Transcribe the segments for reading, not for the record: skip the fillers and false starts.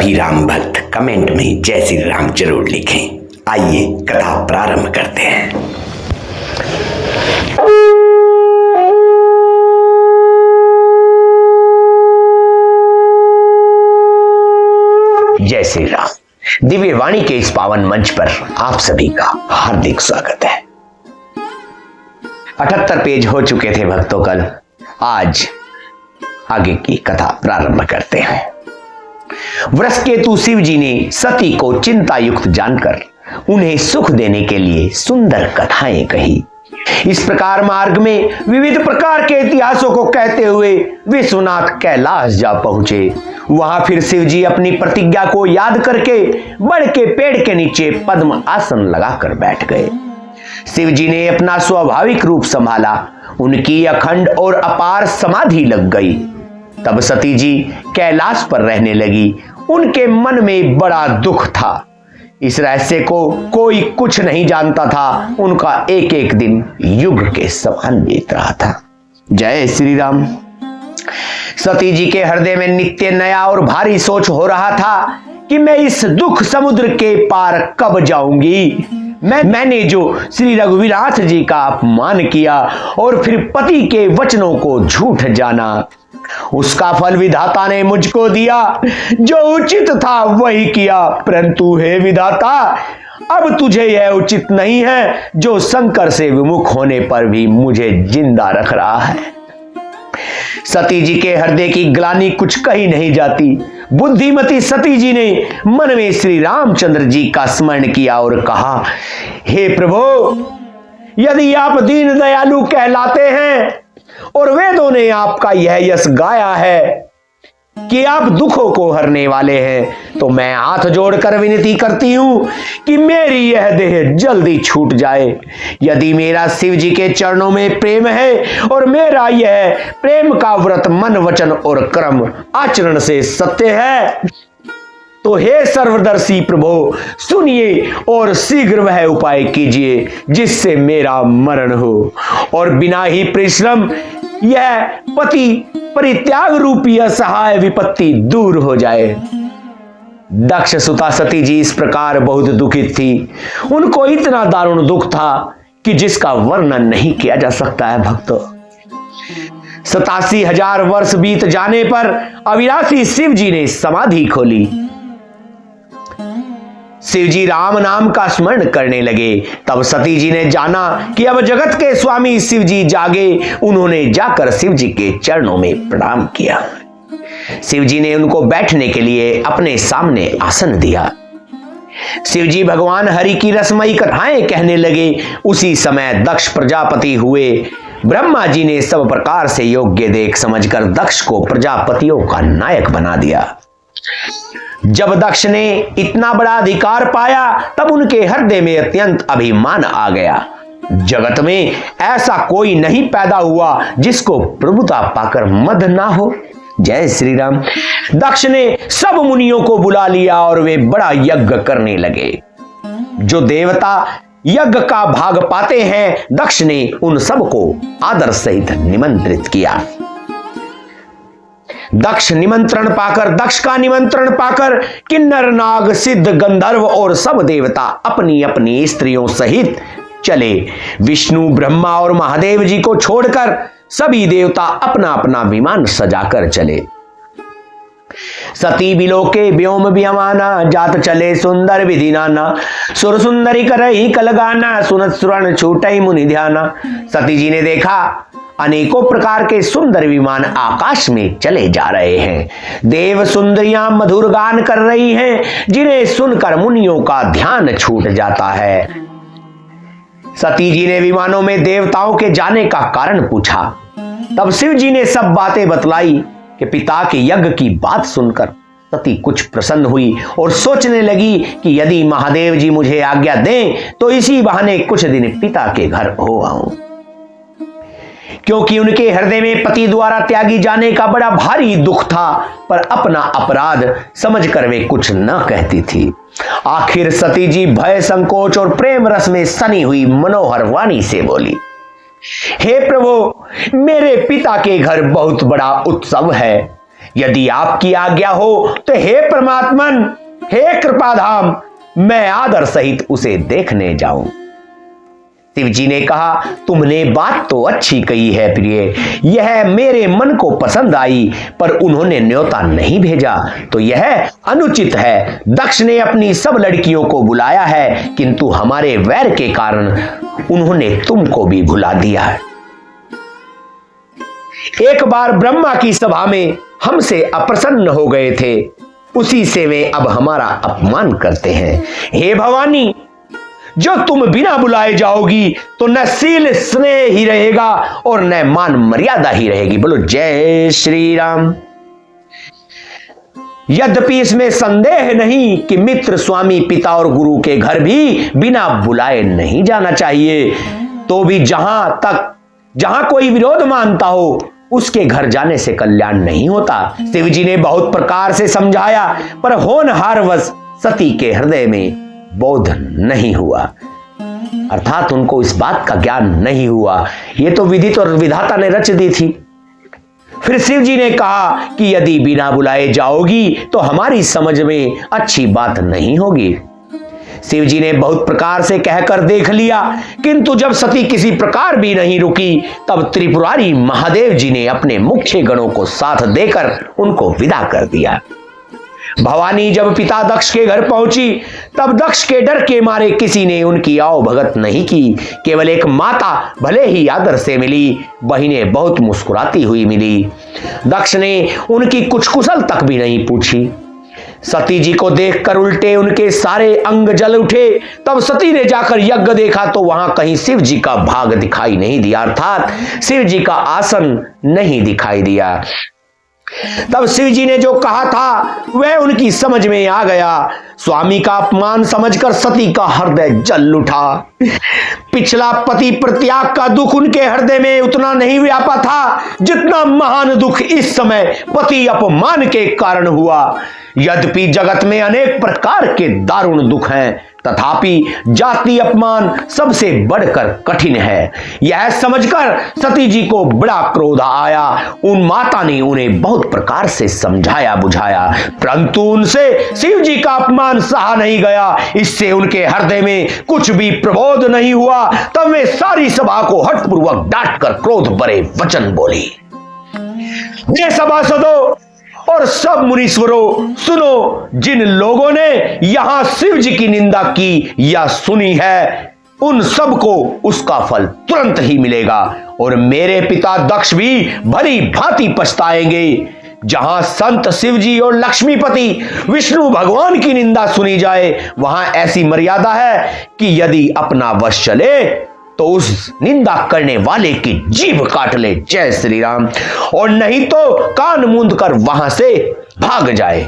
सभी राम भक्त कमेंट में जय श्री राम जरूर लिखें। आइए कथा प्रारंभ करते हैं। जय श्री राम। दिव्य वाणी के इस पावन मंच पर आप सभी का हार्दिक स्वागत है। 78 पेज हो चुके थे भक्तों कल। आज आगे की कथा प्रारंभ करते हैं। वृषकेतु शिव जी ने सती को चिंता युक्त जानकर उन्हें सुख देने के लिए सुंदर कथाएं कही। इस प्रकार मार्ग में विविध प्रकार के इतिहासों को कहते हुए विश्वनाथ कैलाश जा पहुंचे। वहां फिर शिव जी अपनी प्रतिज्ञा को याद करके बड़ के पेड़ के नीचे पद्म आसन लगाकर बैठ गए। शिव जी ने अपना स्वाभाविक रूप संभाला। उनकी अखंड और अपार समाधि लग गई। तब सती जी कैलाश पर रहने लगी। उनके मन में बड़ा दुख था। इस रहस्य को कोई कुछ नहीं जानता था। उनका एक एक दिन युग के समान बीत रहा था। जय श्री राम। सती जी के हृदय में नित्य नया और भारी सोच हो रहा था कि मैं इस दुख समुद्र के पार कब जाऊंगी। मैंने जो श्री रघुवीरनाथ जी का अपमान किया और फिर पति के वचनों को झूठ जाना, उसका फल विधाता ने मुझको दिया। जो उचित था वही किया, परंतु हे विधाता, अब तुझे यह उचित नहीं है जो शंकर से विमुख होने पर भी मुझे जिंदा रख रहा है। सती जी के हृदय की ग्लानि कुछ कही नहीं जाती। बुद्धिमती सती जी ने मन में श्री रामचंद्र जी का स्मरण किया और कहा, हे प्रभु, यदि आप दीन दयालु कहलाते हैं और वेदों ने आपका यह यश गाया है कि आप दुखों को हरने वाले हैं, तो मैं हाथ जोड़कर विनती करती हूं कि मेरी यह देह जल्दी छूट जाए। यदि मेरा शिव जी के चरणों में प्रेम है और मेरा यह प्रेम का व्रत मन वचन और कर्म आचरण से सत्य है, तो हे सर्वदर्शी प्रभु, सुनिए और शीघ्र वह उपाय कीजिए जिससे मेरा मरण हो और बिना ही परिश्रम यह पति परित्याग रूपी असहाय विपत्ति दूर हो जाए। दक्ष सुता सती जी इस प्रकार बहुत दुखित थी। उनको इतना दारुण दुख था कि जिसका वर्णन नहीं किया जा सकता है। भक्तों, 87,000 वर्ष बीत जाने पर अविनाशी शिव जी ने समाधि खोली। शिव जी राम नाम का स्मरण करने लगे। तब सती जी ने जाना कि अब जगत के स्वामी शिव जी जागे। उन्होंने जाकर शिव जी के चरणों में प्रणाम किया। शिव जी ने उनको बैठने के लिए अपने सामने आसन दिया। शिव जी भगवान हरि की रसमयी कथाएं कहने लगे। उसी समय दक्ष प्रजापति हुए। ब्रह्मा जी ने सब प्रकार से योग्य देख समझकर दक्ष को प्रजापतियों का नायक बना दिया। जब दक्ष ने इतना बड़ा अधिकार पाया तब उनके हृदय में अत्यंत अभिमान आ गया। जगत में ऐसा कोई नहीं पैदा हुआ जिसको प्रभुता पाकर मद ना हो। जय श्री राम। दक्ष ने सब मुनियों को बुला लिया और वे बड़ा यज्ञ करने लगे। जो देवता यज्ञ का भाग पाते हैं, दक्ष ने उन सबको आदर सहित निमंत्रित किया। दक्ष का निमंत्रण पाकर किन्नर नाग सिद्ध गंधर्व और सब देवता अपनी अपनी स्त्रियों सहित चले। विष्णु ब्रह्मा और महादेव जी को छोड़कर सभी देवता अपना अपना विमान सजाकर चले। सती बिलोके व्योम विमाना, जात चले सुंदर विधि नाना, सुर सुंदरी करही कलगाना, सुनत सुरण छूटई मुनि ध्याना। सती जी ने देखा अनेकों प्रकार के सुंदर विमान आकाश में चले जा रहे हैं। देव सुंदरियां मधुर गान कर रही हैं, जिन्हें सुनकर मुनियों का ध्यान छूट जाता है। सती जी ने विमानों में देवताओं के जाने का कारण पूछा। तब शिव जी ने सब बातें बतलाई कि पिता के यज्ञ की बात सुनकर सती कुछ प्रसन्न हुई और सोचने लगी कि यदि महादेव जी मुझे आज्ञा दें तो इसी बहाने कुछ दिन पिता के घर हो आऊं। क्योंकि उनके हृदय में पति द्वारा त्यागी जाने का बड़ा भारी दुख था, पर अपना अपराध समझकर वे कुछ न कहती थी। आखिर सती जी भय, संकोच और प्रेम रस में सनी हुई मनोहर वाणी से बोली, हे प्रभु, मेरे पिता के घर बहुत बड़ा उत्सव है। यदि आपकी आज्ञा हो तो हे परमात्मन, हे कृपाधाम, मैं आदर सहित उसे देखने जाऊं। शिव जी ने कहा, तुमने बात तो अच्छी कही है प्रिय, यह मेरे मन को पसंद आई, पर उन्होंने न्योता नहीं भेजा तो यह अनुचित है। दक्ष ने अपनी सब लड़कियों को बुलाया है, किंतु हमारे वैर के कारण उन्होंने तुमको भी भुला दिया है। एक बार ब्रह्मा की सभा में हमसे अप्रसन्न हो गए थे, उसी से वे अब हमारा अपमान करते हैं। हे भवानी, जो तुम बिना बुलाए जाओगी तो न शील स्नेह ही रहेगा और न मान मर्यादा ही रहेगी। बोलो जय श्री राम। यद्यपि इसमें संदेह नहीं कि मित्र, स्वामी, पिता और गुरु के घर भी बिना बुलाए नहीं जाना चाहिए, तो भी जहां कोई विरोध मानता हो उसके घर जाने से कल्याण नहीं होता। शिव जी ने बहुत प्रकार से समझाया, पर होनहारवश सती के हृदय में बोध नहीं हुआ, अर्थात उनको इस बात का ज्ञान नहीं हुआ। ये तो विधि और विधाता ने रच दी थी। फिर शिव जी ने कहा कि यदि बिना बुलाए जाओगी तो हमारी समझ में अच्छी बात नहीं होगी। शिव जी ने बहुत प्रकार से कहकर देख लिया, किंतु जब सती किसी प्रकार भी नहीं रुकी, तब त्रिपुरारी महादेव जी ने अपने मुख्य गणों को साथ देकर उनको विदा कर दिया। भवानी जब पिता दक्ष के घर पहुंची, तब दक्ष के डर के मारे किसी ने उनकी आओ भगत नहीं की। केवल एक माता भले ही आदर से मिली, बहिनें बहुत मुस्कुराती हुई मिली। दक्ष ने उनकी कुछ कुशल तक भी नहीं पूछी। सती जी को देखकर उल्टे उनके सारे अंग जल उठे। तब सती ने जाकर यज्ञ देखा तो वहां कहीं शिव जी का भाग दिखाई नहीं दिया, अर्थात शिव जी का आसन नहीं दिखाई दिया। तब शिव जी ने जो कहा था वह उनकी समझ में आ गया। स्वामी का अपमान समझकर सती का हृदय जल उठा। पिछला पति प्रत्याग का दुख उनके हृदय में उतना नहीं व्यापा था जितना महान दुख इस समय पति अपमान के कारण हुआ। यद्यपि जगत में अनेक प्रकार के दारुण दुख हैं, तथापि जाति अपमान सबसे बढ़कर कठिन है। यह समझकर सती जी को बड़ा क्रोध आया। उन माता ने उन्हें बहुत प्रकार से समझाया बुझाया, परंतु उनसे शिव जी का अपमान सहा नहीं गया। इससे उनके हृदय में कुछ भी प्रबोध नहीं हुआ। तब वे सारी सभा को हठपूर्वक डांट कर क्रोध भरे वचन बोली। ये सभासदों और सब मुनीश्वरों, सुनो, जिन लोगों ने यहां शिव जी की निंदा की या सुनी है, उन सबको उसका फल तुरंत ही मिलेगा और मेरे पिता दक्ष भी भली भांति पछताएंगे। जहां संत शिव जी और लक्ष्मीपति विष्णु भगवान की निंदा सुनी जाए, वहां ऐसी मर्यादा है कि यदि अपना वश चले तो उस निंदा करने वाले की जीभ काट ले। जय श्री राम। और नहीं तो कान मूंद कर वहां से भाग जाए।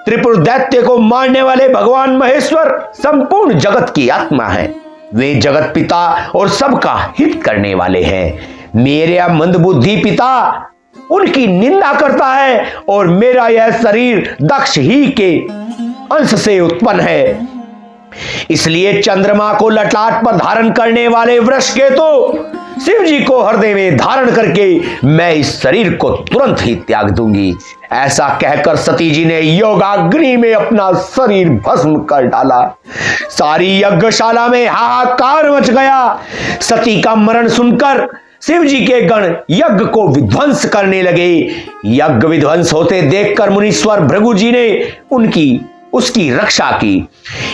त्रिपुर दैत्य को मारने वाले भगवान महेश्वर संपूर्ण जगत की आत्मा है। वे जगत पिता और सबका हित करने वाले हैं। मेरा मंदबुद्धि पिता उनकी निंदा करता है और मेरा यह शरीर दक्ष ही के अंश से उत्पन्न है। इसलिए चंद्रमा को ललाट पर धारण करने वाले वृष के तो शिव जी को हृदय में धारण करके मैं इस शरीर को तुरंत ही त्याग दूंगी। ऐसा कहकर सती जी ने योगाग्नि में अपना शरीर भस्म कर डाला। सारी यज्ञशाला में हाहाकार मच गया। सती का मरण सुनकर शिव जी के गण यज्ञ को विध्वंस करने लगे। यज्ञ विध्वंस होते देखकर मुनीश्वर भृगु जी ने उसकी रक्षा की।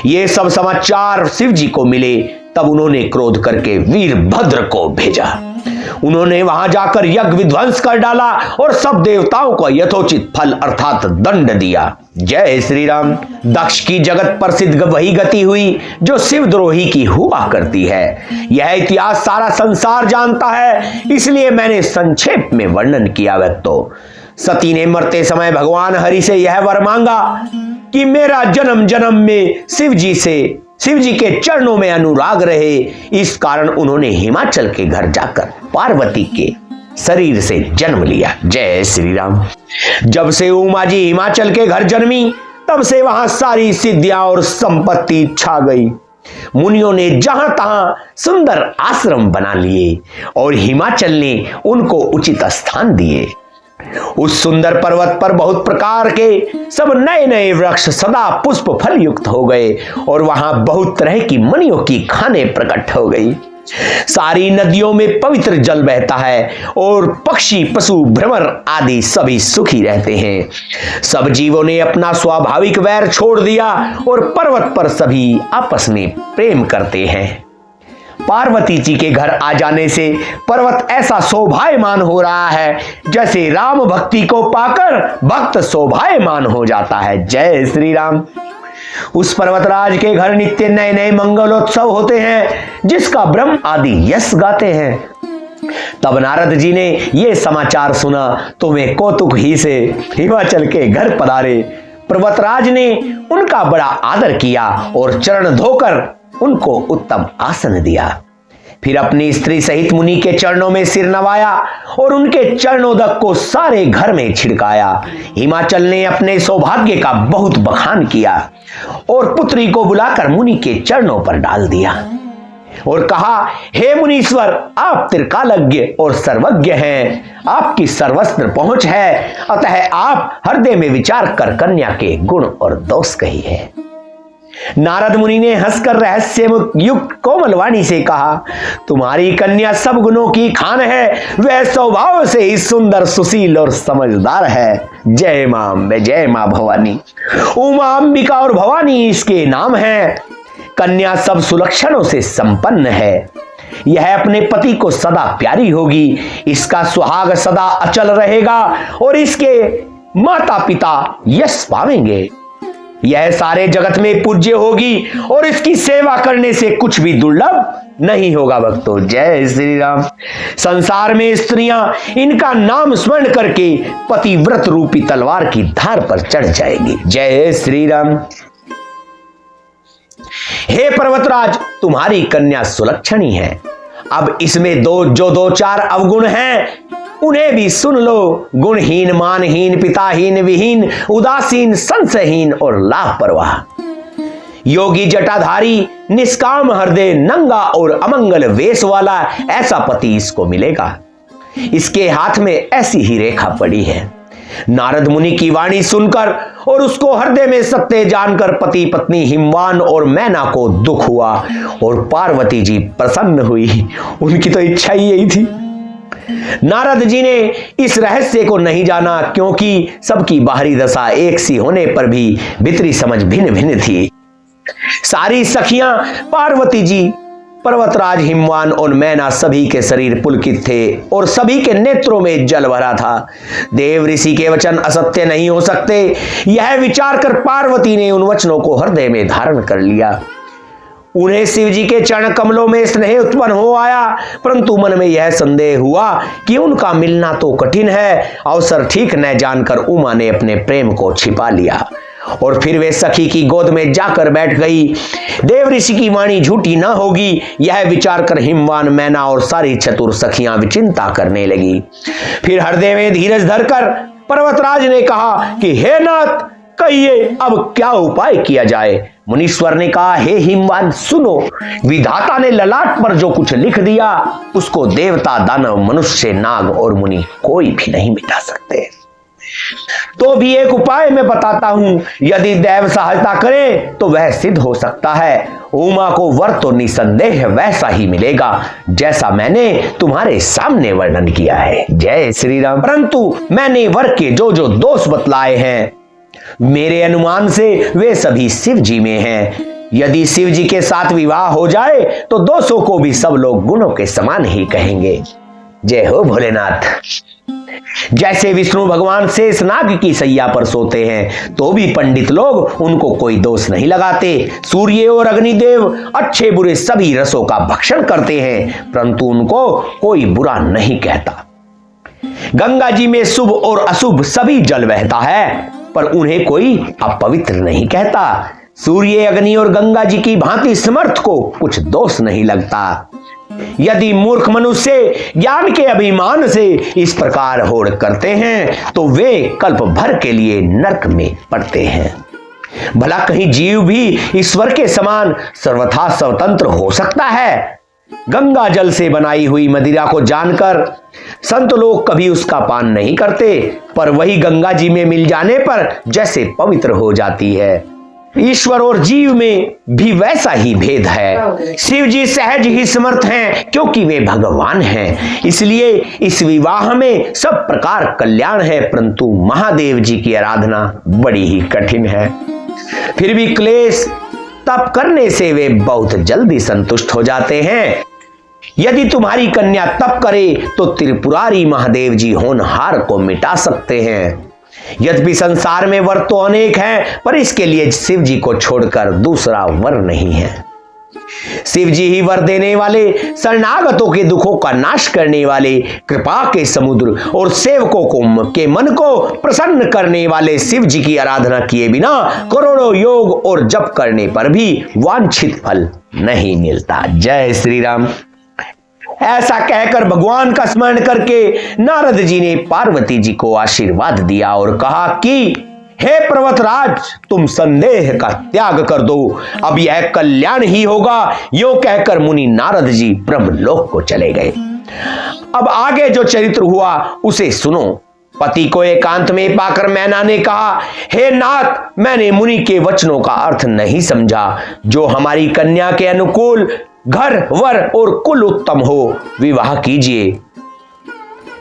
ये सब समाचार शिव जी को मिले। तब उन्होंने क्रोध करके वीरभद्र को भेजा। उन्होंने वहां जाकर यज्ञ विध्वंस कर डाला और सब देवताओं को यथोचित फल अर्थात दंड दिया। जय श्री राम। दक्ष की जगत प्रसिद्ध वही गति हुई जो शिवद्रोही की हुआ करती है। यह इतिहास सारा संसार जानता है, इसलिए मैंने संक्षेप में वर्णन किया। व्यक्तो सती ने मरते समय भगवान हरि से यह वर मांगा कि मेरा जन्म जन्म में शिव जी के चरणों में अनुराग रहे। इस कारण उन्होंने हिमाचल के घर जाकर पार्वती के शरीर से जन्म लिया। जय श्री राम। जब से उमा जी हिमाचल के घर जन्मी, तब से वहां सारी सिद्धियां और संपत्ति छा गई। मुनियों ने जहां तहां सुंदर आश्रम बना लिए और हिमाचल ने उनको उचित स्थान दिए। उस सुंदर पर्वत पर बहुत प्रकार के सब नए नए वृक्ष सदा पुष्प फल युक्त हो गए और वहां बहुत तरह की मणियों की खानें प्रकट हो गई। सारी नदियों में पवित्र जल बहता है और पक्षी पशु भ्रमर आदि सभी सुखी रहते हैं। सब जीवों ने अपना स्वाभाविक वैर छोड़ दिया और पर्वत पर सभी आपस में प्रेम करते हैं। पार्वती जी के घर आ जाने से पर्वत ऐसा शोभायमान हो रहा है जैसे राम भक्ति को पाकर भक्त शोभायमान हो जाता है। जय श्री राम। उस पर्वतराज के घर नित्य नए नए मंगलोत्सव होते हैं जिसका ब्रह्म आदि यश गाते हैं। तब नारद जी ने यह समाचार सुना तो वे कौतुक ही से हिमाचल के घर पधारे। पर्वतराज ने उनका बड़ा आदर किया और चरण धोकर उनको उत्तम आसन दिया। फिर अपनी स्त्री सहित मुनि के चरणों में सिर नवाया और उनके चरणोदक को सारे घर में छिड़काया। हिमाचल ने अपने सौभाग्य का बहुत बखान किया और पुत्री को बुलाकर मुनि के चरणों पर डाल दिया और कहा, हे मुनीश्वर, आप त्रिकालज्ञ और सर्वज्ञ हैं, आपकी सर्वस्त्र पहुंच है, अतः आप हृदय में विचार कर कन्या के गुण और दोष कहिए। नारद मुनि ने हंसकर रहस्य युक्त कोमल वाणी से कहा, तुम्हारी कन्या सब गुणों की खान है, वह स्वभाव से ही सुंदर सुशील और समझदार है। जय मां भवानी। उमा अंबिका और भवानी इसके नाम है। कन्या सब सुलक्षणों से संपन्न है। यह अपने पति को सदा प्यारी होगी, इसका सुहाग सदा अचल रहेगा और इसके माता पिता यश पावेंगे। यह सारे जगत में पूज्य होगी और इसकी सेवा करने से कुछ भी दुर्लभ नहीं होगा। भक्तों, जय श्री राम। संसार में स्त्रियां इनका नाम स्मरण करके पतिव्रत रूपी तलवार की धार पर चढ़ जाएगी। जय श्री राम। हे पर्वतराज, तुम्हारी कन्या सुलक्षणी है। अब इसमें दो चार अवगुण हैं, उन्हें भी सुन लो। गुणहीन, मानहीन, पिताहीन, विहीन, उदासीन, संशयहीन और लापरवाह। योगी जटाधारी, निष्काम हृदय, नंगा और अमंगल वेश वाला ऐसा पति इसको मिलेगा। इसके हाथ में ऐसी ही रेखा पड़ी है। नारद मुनि की वाणी सुनकर और उसको हृदय में सत्य जानकर पति पत्नी हिमवान और मैना को दुख हुआ और पार्वती जी प्रसन्न हुई। उनकी तो इच्छा ही यही थी। नारद जी ने इस रहस्य को नहीं जाना क्योंकि सबकी बाहरी दशा एक सी होने पर भी भीतरी समझ भिन्न भिन्न थी। सारी सखियां पार्वती जी, पर्वतराज, हिमवान और मैना सभी के शरीर पुलकित थे और सभी के नेत्रों में जल भरा था। देव ऋषि के वचन असत्य नहीं हो सकते, यह विचार कर पार्वती ने उन वचनों को हृदय में धारण कर लिया। उन्हें शिव जी के चरण कमलों में स्नेह उत्पन्न हो आया, परंतु मन में यह संदेह हुआ कि उनका मिलना तो कठिन है। अवसर ठीक न जानकर उमा ने अपने प्रेम को छिपा लिया और फिर वे सखी की गोद में जाकर बैठ गई। देव ऋषि की वाणी झूठी न होगी, यह विचार कर हिमवान, मैना और सारी चतुर सखियां विचिंता करने लगी। फिर हृदय में धीरज धरकर पर्वतराज ने कहा कि हे नाथ, कहिए अब क्या उपाय किया जाए। मुनीश्वर ने कहा, हे हिमवान, सुनो, विधाता ने ललाट पर जो कुछ लिख दिया उसको देवता, दानव, मनुष्य, नाग और मुनि कोई भी नहीं मिटा सकते। तो भी एक उपाय मैं बताता हूं, यदि देव सहायता करे तो वह सिद्ध हो सकता है। उमा को वर तो निसंदेह वैसा ही मिलेगा जैसा मैंने तुम्हारे सामने वर्णन किया है। जय श्री राम। परंतु मैंने वर के जो जो दोष बतलाए हैं, मेरे अनुमान से वे सभी शिव जी में हैं। यदि शिव जी के साथ विवाह हो जाए तो दोषों को भी सब लोग गुणों के समान ही कहेंगे। जय हो भोलेनाथ। जैसे विष्णु भगवान शेषनाग की सैया पर सोते हैं तो भी पंडित लोग उनको कोई दोष नहीं लगाते। सूर्य और अग्निदेव अच्छे बुरे सभी रसों का भक्षण करते हैं, परंतु उनको कोई बुरा नहीं कहता। गंगा जी में शुभ और अशुभ सभी जल बहता है, पर उन्हें कोई अपवित्र नहीं कहता। सूर्य, अग्नि और गंगा जी की भांति समर्थ को कुछ दोष नहीं लगता। यदि मूर्ख मनुष्य ज्ञान के अभिमान से इस प्रकार होड़ करते हैं तो वे कल्प भर के लिए नरक में पड़ते हैं। भला कहीं जीव भी ईश्वर के समान सर्वथा स्वतंत्र हो सकता है? गंगा जल से बनाई हुई मदिरा को जानकर संत लोग कभी उसका पान नहीं करते, पर वही गंगा जी में मिल जाने पर जैसे पवित्र हो जाती है। ईश्वर और जीव में भी वैसा ही भेद है। शिव जी सहज ही समर्थ हैं क्योंकि वे भगवान हैं, इसलिए इस विवाह में सब प्रकार कल्याण है, परंतु महादेव जी की आराधना बड़ी ही कठिन है। फिर भी क्लेश तप करने से वे बहुत जल्दी संतुष्ट हो जाते हैं। यदि तुम्हारी कन्या तप करे तो त्रिपुरारी महादेव जी होनहार को मिटा सकते हैं। यद्यपि संसार में वर तो अनेक हैं, पर इसके लिए शिव जी को छोड़कर दूसरा वर नहीं है। शिव जी ही वर देने वाले, शरणागतों के दुखों का नाश करने वाले, कृपा के समुद्र और सेवकों के मन को प्रसन्न करने वाले शिव जी की आराधना किए बिना करोड़ों योग और जप करने पर भी वांछित फल नहीं मिलता। जय श्री राम। ऐसा कहकर भगवान का स्मरण करके नारद जी ने पार्वती जी को आशीर्वाद दिया और कहा कि हे पर्वतराज, तुम संदेह का त्याग कर दो, अब यह कल्याण ही होगा। यो कहकर मुनि नारद जी ब्रह्मलोक को चले गए। अब आगे जो चरित्र हुआ उसे सुनो। पति को एकांत में पाकर मैना ने कहा, हे नाथ, मैंने मुनि के वचनों का अर्थ नहीं समझा। जो हमारी कन्या के अनुकूल घर वर और कुल उत्तम हो, विवाह कीजिए,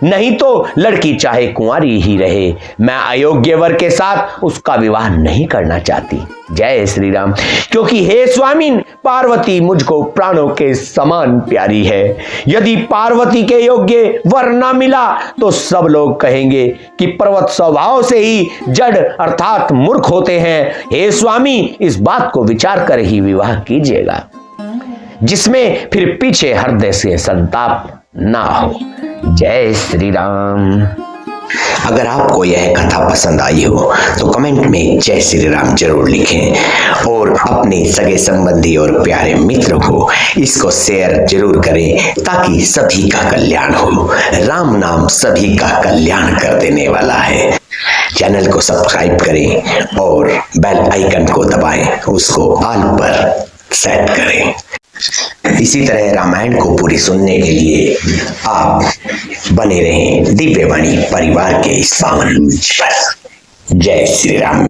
नहीं तो लड़की चाहे कुंवारी ही रहे। मैं अयोग्य वर के साथ उसका विवाह नहीं करना चाहती। जय श्री राम। क्योंकि हे स्वामीन, पार्वती मुझको प्राणों के समान प्यारी है। यदि पार्वती के योग्य वर न मिला तो सब लोग कहेंगे कि पर्वत स्वभाव से ही जड़ अर्थात मूर्ख होते हैं। हे स्वामी, इस बात को विचार कर ही विवाह कीजिएगा, जिसमें फिर पीछे हृदय से संताप ना हो। जय श्री राम। अगर आपको यह कथा पसंद आई हो तो कमेंट में जय श्री राम जरूर लिखें और अपने सगे संबंधी और प्यारे मित्रों को इसको शेयर जरूर करें, ताकि सभी का कल्याण हो। राम नाम सभी का कल्याण कर देने वाला है। चैनल को सब्सक्राइब करें और बेल आइकन को दबाएं, उसको ऑल पर सेट करें। इसी तरह रामायण को पूरी सुनने के लिए आप बने रहें दिव्यवाणी परिवार के इस पावन मंच पर। जय श्री राम।